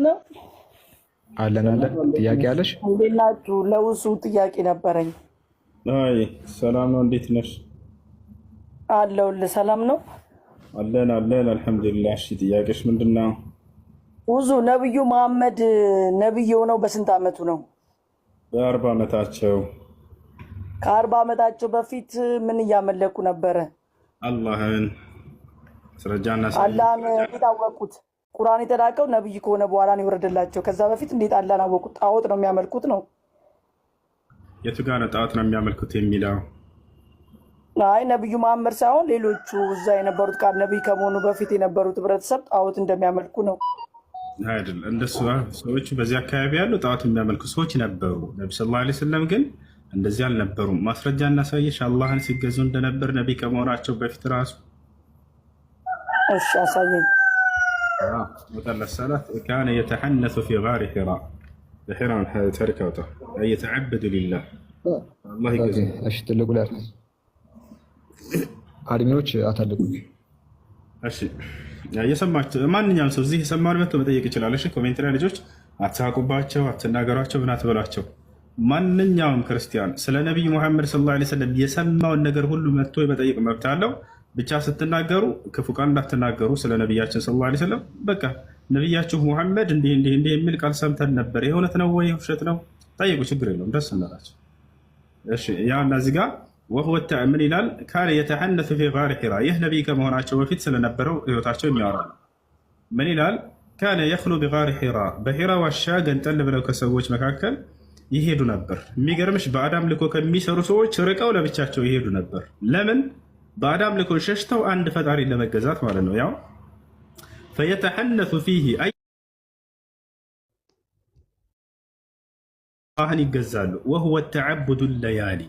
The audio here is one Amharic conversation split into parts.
ነው አለን ጥያቄ አለሽ? እንዴት ናችሁ? ለውሱ ጥያቄ ነበረኝ። አይ ሰላም ነው። እንዴት ነሽ? አለሁልህ። ሰላም ነው አለን አልሐምዱሊላህ። እሺ ጥያቄሽ ምንድነው? ውዙ ነብዩ መሐመድ ነብይ የሆነው በስንት ዓመቱ ነው? በ40 ዓመታቸው። ከ40 ዓመታቸው በፊት ምን እያመለኩ ነበረ? አላህን ስረጃና አላህን እንዴት አወቁት? ቁርአን የተላከው ነብይ ከሆነ በኋላ ነው የወረደላቸው። ከዛ በፊት እንዴት አላህን አወቁት? ጣዖት ነው የሚያመልኩት ነው። የቱ ጋር ነው ጣዖት ነው የሚያመልኩት የሚለው? አይ ነብዩ መሐመድ ሳይሆን ሌሎቹ እዛ የነበሩት ቃል ነብይ ከመሆኑ በፊት የነበሩት ህብረተሰብ ጣዖት እንደሚያመልኩ ነው። አይደል? እንደሱ ሰዎች በዚህ አካባቢ ያሉ ጣዖት የሚያመልኩ ሰዎች ነበሩ። ነብዩ ሰለላሁ ዐለይሂ ወሰለም ግን እንደዚህ አልነበሩም። ማስረጃ እናሳየሽ። አላህን ሲገዙ እንደነበር ነብይ ከመሆናቸው በፊት ራሱ። እሺ አሳየኝ። وقال الصلاة كان يتحنث في غار حراء. حراء تركته أي يتعبد لله. الله يجزيه. እሺ ትልቁ ላይ አድሚዎች አታለቁኝ። እሺ የሰማችሁ ማንኛውም ሰው እዚህ የሰማውን መጥቶ መጠየቅ ይችላል። እሺ ኮሜንት ላይ ልጆች አትሳቁባቸው፣ አትናገሯቸው፣ ምን አትበሏቸው። ማንኛውም ክርስቲያን ስለ ነብዩ መሐመድ ሰለላሁ ዐለይሂ ወሰለም የሰማውን ነገር ሁሉ መጥቶ የመጠየቅ መብት አለው። ብቻ ስትናገሩ ክፉ ቃል እንዳትናገሩ ስለ ነብያችን ሰለላሁ ዐለይሂ ወሰለም። በቃ ነብያችሁ መሐመድ እንዲህ የሚል ቃል ሰምተን ነበር፣ የእውነት ነው ወይ ውሸት ነው? ጠይቁ፣ ችግር የለውም፣ ደስ እንላቸው። እሺ ያና እዚህ ጋር ወህወ ምን ይላል? ካነ የተሐነሱ ፊ ጋር ሒራ። ይህ ነቢይ ከመሆናቸው በፊት ስለነበረው ህይወታቸው የሚያወራ ነው። ምን ይላል? ካነ የኽሉ ቢጋር ሒራ፣ በሒራ ዋሻ ገንጠል ብለው ከሰዎች መካከል ይሄዱ ነበር። የሚገርምሽ በአዳም ልኮ ከሚሰሩ ሰዎች ርቀው ለብቻቸው ይሄዱ ነበር። ለምን? በአዳም ልኮ ሸሽተው አንድ ፈጣሪ ለመገዛት ማለት ነው። ያው ፈየተሐነሱ ፊህ አላህን ይገዛሉ። ወሁወ ተዓቡዱ ለያሊ፣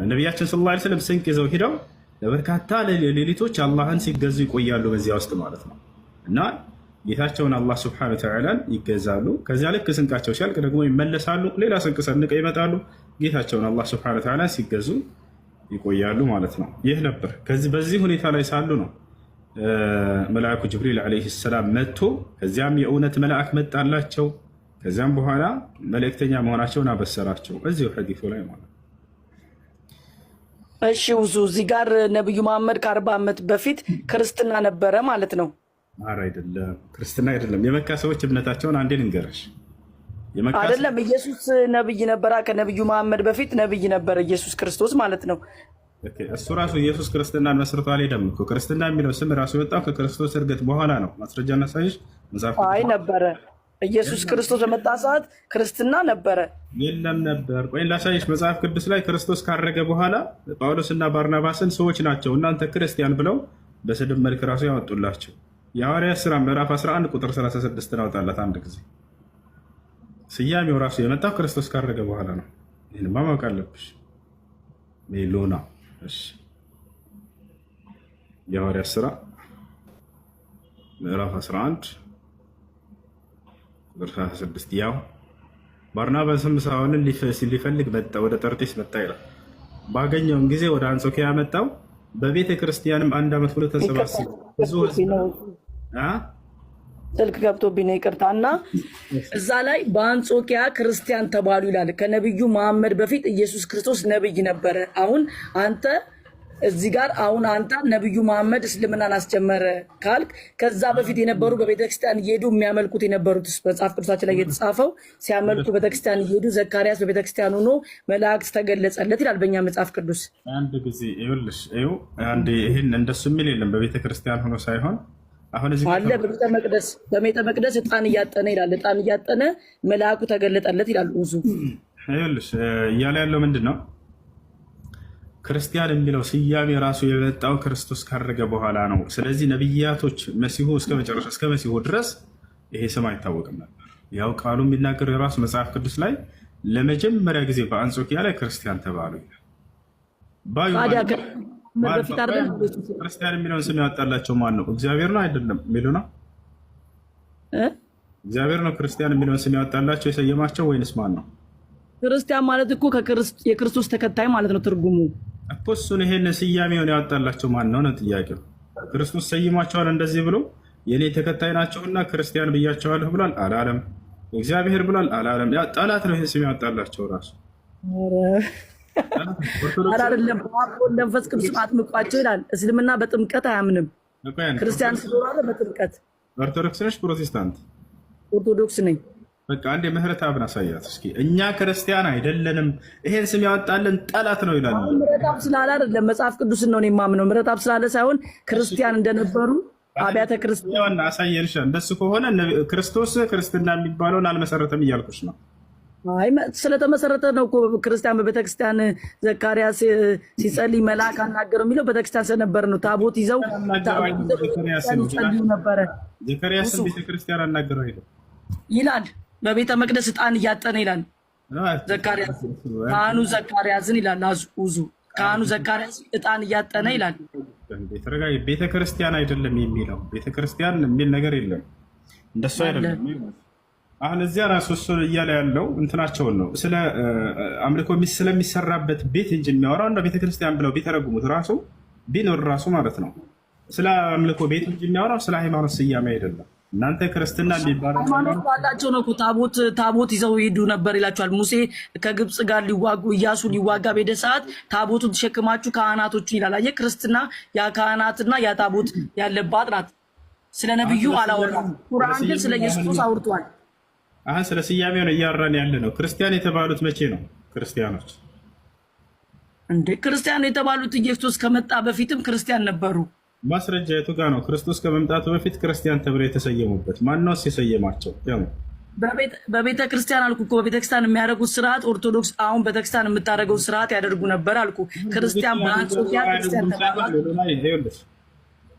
ነቢያችን ሰለላሁ ዐለይሂ ወሰለም ስንቅ ይዘው ሂደው ለበርካታ ሌሊቶች አላህን ሲገዙ ይቆያሉ በዚያ ውስጥ ማለት ነው። እና ጌታቸውን አላህ ሱብሓነሁ ወተዓላን ይገዛሉ። ከዚያ ልክ ስንቃቸው ሲያልቅ ደግሞ ይመለሳሉ። ሌላ ስንቅ ሰንቀው ይመጣሉ። ጌታቸውን አላህ ሱብሓነሁ ወተዓላን ሲገዙ ይቆያሉ ማለት ነው። ይህ ነበር። በዚህ ሁኔታ ላይ ሳሉ ነው መልአኩ ጅብሪል ዓለይሂ ሰላም መጥቶ ከዚያም የእውነት መልአክ መጣላቸው። ከዚያም በኋላ መልእክተኛ መሆናቸውን አበሰራቸው እዚሁ ሐዲሱ ላይ ማለት ነው። እሺ ውዙ እዚህ ጋር ነብዩ መሐመድ ከ40 ዓመት በፊት ክርስትና ነበረ ማለት ነው? ኧረ አይደለም፣ ክርስትና አይደለም። የመካ ሰዎች እምነታቸውን አንዴ ልንገርሽ። አይደለም ኢየሱስ ነብይ ነበረ። ከነብዩ መሐመድ በፊት ነብይ ነበረ ኢየሱስ ክርስቶስ ማለት ነው። እሱ ራሱ ኢየሱስ ክርስትናን መስርቶ አልሄደም እኮ። ክርስትና የሚለው ስም ራሱ የወጣው ከክርስቶስ እርገት በኋላ ነው። ማስረጃ እናሳይሽ። አይ ነበረ። ኢየሱስ ክርስቶስ በመጣ ሰዓት ክርስትና ነበረ? የለም ነበር። ቆይ ላሳይሽ። መጽሐፍ ቅዱስ ላይ ክርስቶስ ካረገ በኋላ ጳውሎስና ባርናባስን ሰዎች ናቸው እናንተ ክርስቲያን ብለው በስድብ መልክ ራሱ ያወጡላቸው። የሐዋርያት ሥራ ምዕራፍ 11 ቁጥር 36 አወጣላት አንድ ጊዜ። ስያሜው ራሱ የመጣው ክርስቶስ ካረገ በኋላ ነው። ይህንማ ማወቅ አለብሽ። ሜሎና የሐዋርያት ሥራ ምዕራፍ 11 ቁጥር 36 ያው ባርናባስም ሳውልን ሊፈልግ መጣ፣ ወደ ጠርጤስ መጣ ይላል። ባገኘውም ጊዜ ወደ አንጾኪያ መጣው። በቤተ ክርስቲያንም 1 ዓመት ብሎ ተሰባሰቡ። ብዙ ስልክ ገብቶብኝ ነው ይቅርታ። እና እዛ ላይ በአንጾኪያ ክርስቲያን ተባሉ ይላል። ከነብዩ መሐመድ በፊት ኢየሱስ ክርስቶስ ነብይ ነበረ። አሁን አንተ እዚህ ጋር አንተ ነብዩ መሐመድ እስልምናን አስጀመረ ካልክ ከዛ በፊት የነበሩ በቤተክርስቲያን እየሄዱ የሚያመልኩት የነበሩት መጽሐፍ ቅዱሳችን ላይ የተጻፈው ሲያመልኩ ቤተክርስቲያን እየሄዱ ዘካርያስ በቤተክርስቲያን ሆኖ መላእክት ተገለጸለት ይላል በእኛ መጽሐፍ ቅዱስ። አንድ ጊዜ ይኸውልሽ አንድ ይሄን እንደሱ የሚል የለም። በቤተክርስቲያን ሆኖ ሳይሆን አሁን እዚህ አለ በቤተ መቅደስ ዕጣን እያጠነ ይላል። ዕጣን እያጠነ መልአኩ ተገለጠለት ይላል። ውዙ ይኸውልሽ እያለ ያለው ምንድን ነው? ክርስቲያን የሚለው ስያሜ ራሱ የመጣው ክርስቶስ ካረገ በኋላ ነው። ስለዚህ ነብያቶች መሲሁ እስከ መሲሁ ድረስ ይሄ ስም አይታወቅም ነበር። ያው ቃሉ የሚናገረው የራሱ መጽሐፍ ቅዱስ ላይ ለመጀመሪያ ጊዜ በአንጾኪያ ላይ ክርስቲያን ተባሉ። ክርስቲያን የሚለውን ስም ያወጣላቸው ማን ነው? እግዚአብሔር ነው አይደለም? የሚሉ ነው። እግዚአብሔር ነው ክርስቲያን የሚለውን ስም ያወጣላቸው የሰየማቸው ወይንስ ማን ነው? ክርስቲያን ማለት እኮ የክርስቶስ ተከታይ ማለት ነው ትርጉሙ እኮ። እሱን ይሄን ስያሜውን ያወጣላቸው ማን ነው ነው ጥያቄው። ክርስቶስ ሰይሟቸዋል እንደዚህ ብሎ የኔ ተከታይ ናቸውና ክርስቲያን ብያቸዋለሁ ብሏል አላለም? እግዚአብሔር ብሏል አላለም? ያ ጠላት ነው ይሄን ስም ያወጣላቸው ራሱ። አይደለም መንፈስ ቅዱስ አጥምቋቸው ይላል። እስልምና በጥምቀት አያምንም። ክርስቲያን ስለሆነ በጥምቀት። ኦርቶዶክስ ነሽ ፕሮቴስታንት? ኦርቶዶክስ ነኝ። በቃ አንዴ ምህረት አብን አሳያት እስኪ። እኛ ክርስቲያን አይደለንም ይሄን ስም ያወጣልን ጠላት ነው ይላል። ምህረትአብ ስላለ አይደለም መጽሐፍ ቅዱስን ነው የማምነው። ምህረትአብ ስላለ ሳይሆን ክርስቲያን እንደነበሩ አብያተ ክርስቲያን አሳየንሽ። እንደሱ ከሆነ ክርስቶስ ክርስትና የሚባለውን አልመሰረተም እያልኩሽ ነው። አይ ስለተመሰረተ ነው እኮ ክርስቲያን በቤተክርስቲያን ዘካርያስ ሲጸልይ መልአክ አናገረው የሚለው ቤተክርስቲያን ስለነበር ነው። ታቦት ይዘው ነበረ። ዘካርያስን ቤተክርስቲያን አናገረው ይላል። በቤተ መቅደስ ዕጣን እያጠነ ይላል ዘካርያስ። ካህኑ ዘካርያስን ይላል አዙ ካህኑ ዘካርያስ ዕጣን እያጠነ ይላል። ቤተክርስቲያን አይደለም የሚለው ቤተክርስቲያን የሚል ነገር የለም። እንደሱ አይደለም። አሁን እዚያ ራሱ እሱ እያለ ያለው እንትናቸውን ነው ስለ አምልኮ ስለሚሰራበት ቤት እንጂ የሚያወራው እንደ ቤተክርስቲያን ብለው ቢተረጉሙት ራሱ ቢኖር ራሱ ማለት ነው ስለ አምልኮ ቤት እንጂ የሚያወራው ስለ ሃይማኖት ስያሜ አይደለም። እናንተ ክርስትና የሚባለው ሃይማኖት ባላቸው ነው እኮ ታቦት ይዘው ይሄዱ ነበር ይላቸዋል። ሙሴ ከግብፅ ጋር ሊዋጉ ኢያሱ ሊዋጋ በሄደ ሰዓት ታቦቱን ተሸክማችሁ ካህናቶቹን ይላል። አየህ ክርስትና ያ ካህናትና ያ ታቦት ያለባት ናት። ስለ ነብዩ አላወራም። ቁርአን ግን ስለ ኢየሱስ አውርቷል። አሁን ስለ ስያሜው ነው እያወራን ያለ ነው። ክርስቲያን የተባሉት መቼ ነው? ክርስቲያኖች እንደ ክርስቲያን የተባሉት ኢየሱስ ከመጣ በፊትም ክርስቲያን ነበሩ። ማስረጃ የቱ ጋር ነው? ክርስቶስ ከመምጣቱ በፊት ክርስቲያን ተብለው የተሰየሙበት ማነውስ የሰየማቸው? በቤተ ክርስቲያን አልኩ እኮ በቤተ ክርስቲያን የሚያደርጉት ስርዓት ኦርቶዶክስ አሁን ቤተክርስቲያን የምታደርገው ስርዓት ያደርጉ ነበር አልኩ። ክርስቲያን በአንጾኪያ ክርስቲያን ተባሉ።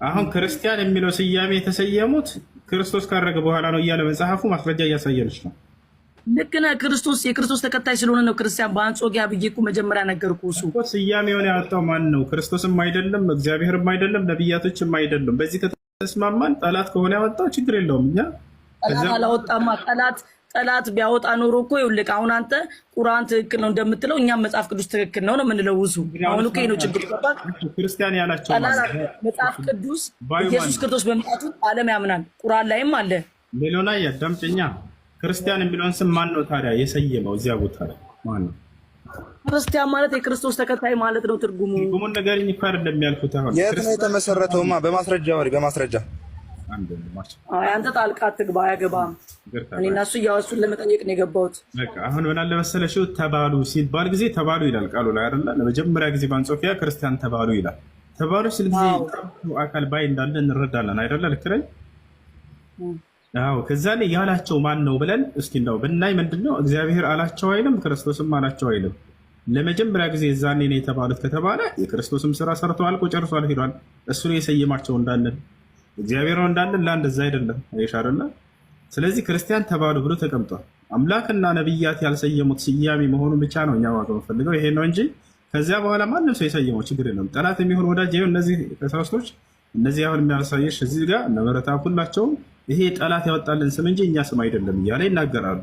አሁን ክርስቲያን የሚለው ስያሜ የተሰየሙት ክርስቶስ ካረገ በኋላ ነው እያለ መጽሐፉ ማስረጃ እያሳየንች ነው። ልክ ነህ። የክርስቶስ ተከታይ ስለሆነ ነው ክርስቲያን በአንጾኪያ ብዬ እኮ መጀመሪያ ነገርኩ። እሱ ስያሜውን ያወጣው ማን ነው? ክርስቶስም አይደለም፣ እግዚአብሔርም አይደለም፣ ነቢያቶችም አይደለም። በዚህ ከተስማማን ጠላት ከሆነ ያወጣው ችግር የለውም። እኛ አላወጣማ። ጠላት ቢያወጣ ኖሮ እኮ ይኸውልህ አሁን አንተ ቁርአን ትክክል ነው እንደምትለው እኛም መጽሐፍ ቅዱስ ትክክል ነው የምንለው። ውሱ አሁን እኮ ነው ችግር ገባህ? ክርስቲያን ያላቸው መጽሐፍ ቅዱስ ኢየሱስ ክርስቶስ በመምጣቱ ዓለም ያምናል። ቁርአን ላይም አለ። ሌሎና ያዳምጠኛ ክርስቲያን የሚለውን ስም ማን ነው ታዲያ የሰየመው? እዚያ ቦታ ላይ ማን ነው? ክርስቲያን ማለት የክርስቶስ ተከታይ ማለት ነው። ትርጉሙን ነገርኝ እኮ አይደለም ያልኩት። አሁን የት ነው የተመሰረተውማ? በማስረጃ ወሪ በማስረጃ አንተ ጣልቃ አትግባ፣ አያገባም። እኔ እና እሱ እያወሱን ለመጠየቅ ነው የገባሁት። አሁን ምን አለ መሰለሽ ተባሉ ሲባል ጊዜ ተባሉ ይላል ቃሉ ላይ አይደለ? ለመጀመሪያ ጊዜ በአንጾኪያ ክርስቲያን ተባሉ ይላል። ተባሉ ሲል ጊዜ አካል ባይ እንዳለ እንረዳለን አይደለ? ልክ ነኝ? አዎ። ከዛ ላይ ያላቸው ማን ነው ብለን እስኪ እንደው ብናይ ምንድነው እግዚአብሔር አላቸው አይልም፣ ክርስቶስም አላቸው አይልም። ለመጀመሪያ ጊዜ እዛኔ ነው የተባሉት ከተባለ የክርስቶስም ስራ ሰርተዋል፣ ጨርሷል፣ ሄዷል። እሱ ነው የሰየማቸው እንዳለን እግዚአብሔር ነው እንዳለን ለአንድ እዛ አይደለም አይሽ አይደለ? ስለዚህ ክርስቲያን ተባሉ ብሎ ተቀምጧል። አምላክና ነብያት ያልሰየሙት ስያሜ መሆኑን ብቻ ነው እኛ ማወቅ የምፈልገው ይሄ ነው እንጂ ከዚያ በኋላ ማንም ሰው የሰየመው ችግር የለም። ጠላት የሚሆን ወዳጅ ይሁን እነዚህ ተሳስቶች እነዚህ አሁን የሚያሳየሽ እዚህ ጋር ምህረተአብ ሁላቸውም ይሄ ጠላት ያወጣልን ስም እንጂ እኛ ስም አይደለም እያለ ይናገራሉ።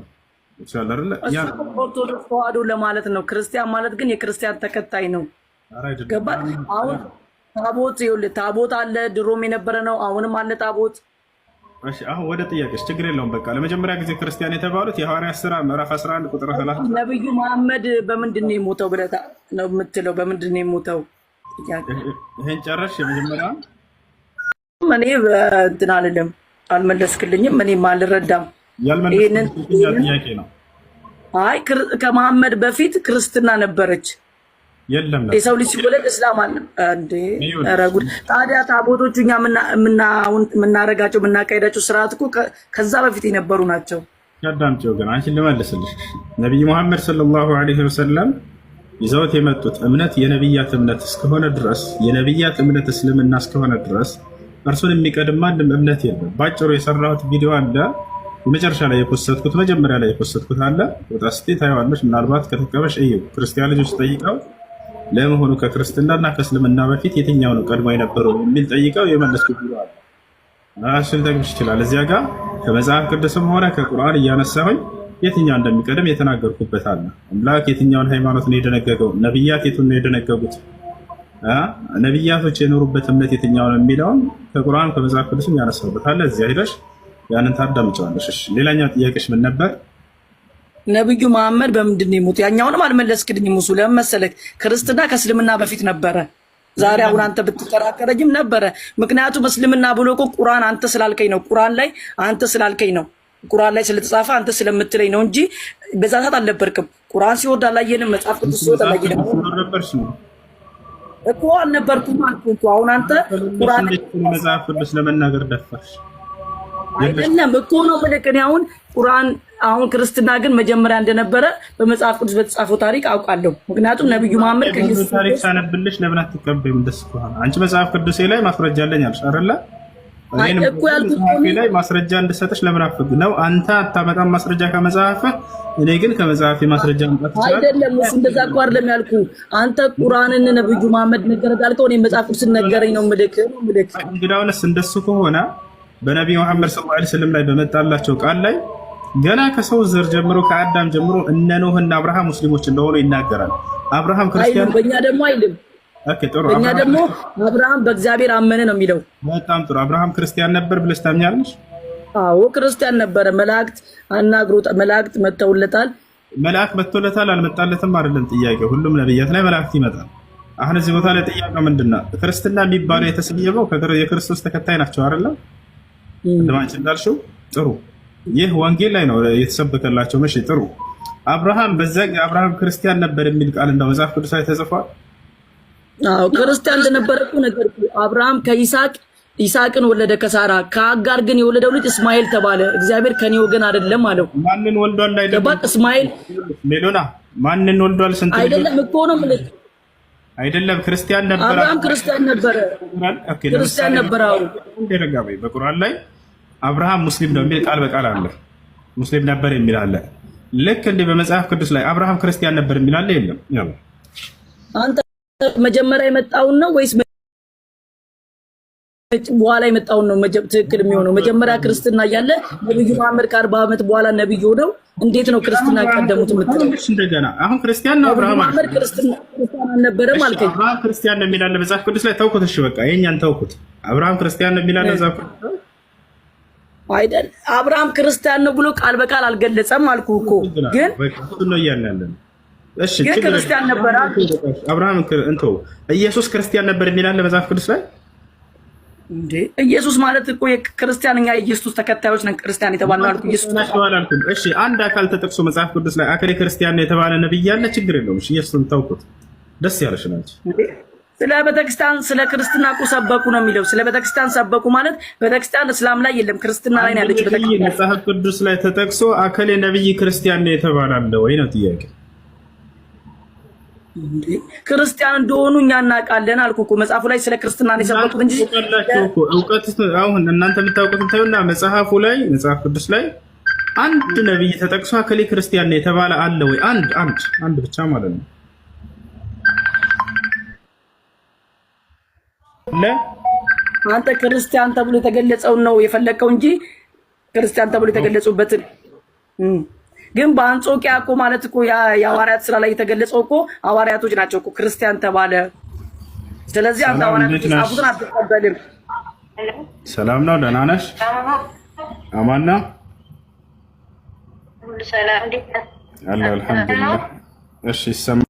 ኦርቶዶክስ ተዋህዶ ለማለት ነው። ክርስቲያን ማለት ግን የክርስቲያን ተከታይ ነው። ገባህ? አሁን ታቦት ይኸውልህ ታቦት አለ፣ ድሮም የነበረ ነው፣ አሁንም አለ ታቦት። እሺ አሁን ወደ ጥያቄሽ ችግር የለውም። በቃ ለመጀመሪያ ጊዜ ክርስቲያን የተባሉት የሐዋርያት ሥራ ምዕራፍ 11 ቁጥር 30 ነብዩ መሐመድ በምንድን ነው የሞተው ብለህ ነው የምትለው? በምንድን ነው የሞተው? ይሄን ጨረሽ? የመጀመሪያ እኔ እንትን አልልም፣ አልመለስክልኝም፣ እኔም አልረዳም። ይሄንን ጥያቄ ነው። አይ ከመሐመድ በፊት ክርስትና ነበረች። የለም የሰው ልጅ ሲወለድ እስላም አለ እንዴ? ኧረ ጉድ! ታዲያ ታቦቶቹ እኛ የምናረጋቸው የምናካሄዳቸው ስርዓት እኮ ከዛ በፊት የነበሩ ናቸው። ያዳምጪው ግን አንቺን ልመልስልሽ። ነቢይ ሙሐመድ ሰለላሁ ዐለይሂ ወሰለም ይዘውት የመጡት እምነት የነቢያት እምነት እስከሆነ ድረስ የነቢያት እምነት እስልምና እስከሆነ ድረስ እርሱን የሚቀድም ማንም እምነት የለም። ባጭሩ የሰራሁት ቪዲዮ አለ፣ የመጨረሻ ላይ የፖስትኩት መጀመሪያ ላይ የፖስትኩት አለ። ወጣ ስቴ ታይዋለሽ። ምናልባት ከተቀበሽ እዩ። ክርስቲያን ልጆች ጠይቀው ለመሆኑ ከክርስትናና ከእስልምና በፊት የትኛው ነው ቀድሞ የነበረው የሚል ጠይቀው የመለስኩት ቪዲዮ አለ። ራስሽን ልጠቅምሽ ይችላል። እዚያ ጋር ከመጽሐፍ ቅዱስም ሆነ ከቁርአን እያነሳሁኝ የትኛው እንደሚቀድም የተናገርኩበት አለ። አምላክ የትኛውን ሃይማኖት ነው የደነገገው? ነቢያት የቱን ነው የደነገጉት? ነብያቶች የኖሩበት እምነት የትኛው ነው የሚለውን ከቁርአን ከመጽሐፍ ቅዱስም ያነሳውበት አለ። እዚያ ሄደሽ ያንን ታዳምጪዋለሽ። እሺ ሌላኛው ጥያቄሽ ምን ነበር? ነብዩ መሐመድ በምንድን ነው የሞቱ? ያኛውንም አልመለስክልኝም። ሙሱ ለምን መሰለህ? ክርስትና ከእስልምና በፊት ነበረ። ዛሬ አሁን አንተ ብትከራከረኝም ነበረ። ምክንያቱም እስልምና ብሎ እኮ ቁርአን አንተ ስላልከኝ ነው። ቁርአን ላይ አንተ ስላልከኝ ነው። ቁርአን ላይ ስለተጻፈ አንተ ስለምትለኝ ነው እንጂ በዛ ሰዓት አልነበርክም። ቁርአን ሲወርድ አላየንም። መጽሐፍ ቅዱስ ሲወርድ አላየንም እኮ አልነበርኩም አልኩ። አሁን አንተ ቁርአን መጽሐፍ ቅዱስ ለመናገር ደፋሽ አይደለም እኮ ነው መልከኝ። አሁን ቁርአን አሁን ክርስትና ግን መጀመሪያ እንደነበረ በመጽሐፍ ቅዱስ በተጻፈው ታሪክ አውቃለሁ። ምክንያቱም ነብዩ መሐመድ ከኢየሱስ ታሪክ ሳነብልሽ ለምን አትቀበይም? ደስ ከሆነ አንቺ መጽሐፍ ቅዱስ ላይ ማስረጃ አለኝ አልሽ አይደለ? እኔም እኮ ያልኩት ላይ ማስረጃ እንድሰጥሽ ለምን አፈግ ነው? አንተ አታመጣም ማስረጃ ከመጽሐፍ፣ እኔ ግን ከመጽሐፍ ማስረጃ ማምጣት ይችላል። አይደለም እሱ እንደዛ እኮ አይደለም ያልኩ። አንተ ቁርአንን ነብዩ መሐመድ ነገረ ዳልከው፣ እኔ መጽሐፍ ቅዱስ ነገረኝ ነው ምልክ። እንግዳውንስ እንደሱ ከሆነ በነብዩ መሐመድ ሰለላሁ ዐለይሂ ወሰለም ላይ በመጣላቸው ቃል ላይ ገና ከሰው ዘር ጀምሮ ከአዳም ጀምሮ እነ ኖህና አብርሃም ሙስሊሞች እንደሆኑ ይናገራል። አብርሃም ክርስቲያን በእኛ ደግሞ አይልም። ኦኬ ጥሩ። በእኛ ደግሞ አብርሃም በእግዚአብሔር አመነ ነው የሚለው። በጣም ጥሩ። አብርሃም ክርስቲያን ነበር ብለሽ ታምኛለሽ? አዎ ክርስቲያን ነበረ። መላእክት አናግሮት፣ መላእክት መተውለታል። መላእክት መተውለታል አልመጣለትም አይደለም ጥያቄው። ሁሉም ነብያት ላይ መላእክት ይመጣል። አሁን እዚህ ቦታ ላይ ጥያቄው ምንድነው? ክርስትና የሚባለው የተሰየመው የክርስቶስ ተከታይ ናቸው አይደለም? እንደማንቺ እንዳልሽው ጥሩ። ይህ ወንጌል ላይ ነው የተሰበከላቸው። መቼ ጥሩ። አብርሃም አብርሃም ክርስቲያን ነበር የሚል ቃል እንደው መጽሐፍ ቅዱስ ላይ ተጽፏል። አዎ ክርስቲያን እንደነበረ እኮ ነገር አብርሃም ይስሐቅን ወለደ ከሳራ። ከአጋር ግን የወለደው ልጅ እስማኤል ተባለ። እግዚአብሔር ከኔ ወገን አይደለም አለው። ማንን ወልዷል? አይደለም እስማኤል ሜሎና ማንን ወልዷል? ስንት አይደለም እኮ ነው ማለት አይደለም። ክርስቲያን ነበር። አብርሃም ክርስቲያን ነበረ። ክርስቲያን ነበረ። አዎ እንደረጋበይ በቁርአን ላይ አብርሃም ሙስሊም ነው የሚል ቃል በቃል አለ። ሙስሊም ነበር የሚል አለ። ልክ እንደ በመጽሐፍ ቅዱስ ላይ አብርሃም ክርስቲያን ነበር የሚል አለ የለም? ያው አንተ መጀመሪያ የመጣውን ነው ወይስ በኋላ የመጣውን ነው ትክክል የሚሆነው? መጀመሪያ ክርስትና እያለ ነብዩ መሐመድ ከ40 ዓመት በኋላ ነብዩ ሆነው እንዴት ነው ክርስትና ቀደሙት የምትለው? እንደገና አሁን ክርስቲያን ነው አብርሃም መሐመድ ክርስትና አልነበረም አልከኝ። አብርሃም ክርስቲያን ነው የሚል አለ መጽሐፍ ቅዱስ ላይ። ተውኩት። እሺ በቃ የኛን ተውኩት። አብርሃም ክርስቲያን ነው የሚል አለ መጽሐፍ ቅዱስ አይደል? አብርሃም ክርስቲያን ነው ብሎ ቃል በቃል አልገለጸም አልኩ እኮ። ግን ነው እያለን እሺ ግን ክርስቲያን ነበር አብርሃም እንተው። ኢየሱስ ክርስቲያን ነበር የሚል አለ መጽሐፍ ቅዱስ ላይ እንዴ? ኢየሱስ ማለት እኮ የክርስቲያን እኛ ኢየሱስ ተከታዮች ነን ክርስቲያን የተባልነው አልኩ። ኢየሱስ አልኩ። እሺ አንድ አካል ተጠቅሶ መጽሐፍ ቅዱስ ላይ አከሌ ክርስቲያን ነው የተባለ ነብይ ያለ ችግር የለውም። እሺ ኢየሱስን ተውኩት። ደስ ያለሽ ናች። ስለ ቤተክርስቲያን ስለ ክርስትና እኮ ሰበኩ ነው የሚለው። ስለ ቤተክርስቲያን ሰበኩ ማለት ቤተክርስቲያን እስላም ላይ የለም ክርስትና ላይ ያለች ቤተክርስቲያን። መጽሐፍ ቅዱስ ላይ ተጠቅሶ አከሌ ነብይ ክርስቲያን ነው የተባለ አለ ወይ ነው ጥያቄ። ክርስቲያን እንደሆኑ እኛ እናውቃለን አልኩ እኮ። መጽሐፉ ላይ ስለ ክርስትና ነው የሰበኩት እንጂ እውቀት አሁን እናንተ የምታውቁት ታዩና መጽሐፉ ላይ መጽሐፍ ቅዱስ ላይ አንድ ነብይ ተጠቅሶ አከሌ ክርስቲያን ነው የተባለ አለ ወይ? አንድ ብቻ ማለት ነው። አንተ ክርስቲያን ተብሎ የተገለጸውን ነው የፈለከው እንጂ ክርስቲያን ተብሎ የተገለጹበትን ግን በአንጾኪያ እኮ ማለት እኮ የሐዋርያት ስራ ላይ የተገለጸው እኮ ሐዋርያቶች ናቸው እኮ ክርስቲያን ተባለ። ስለዚህ አንተ ሐዋርያቶች ጻፉትን አትቀበልም። ሰላም ነው? ደህና ነሽ? አማን ነው? ሁሉ ሰላም እንዴት ነህ? አልሐምዱሊላህ። እሺ ይሰማ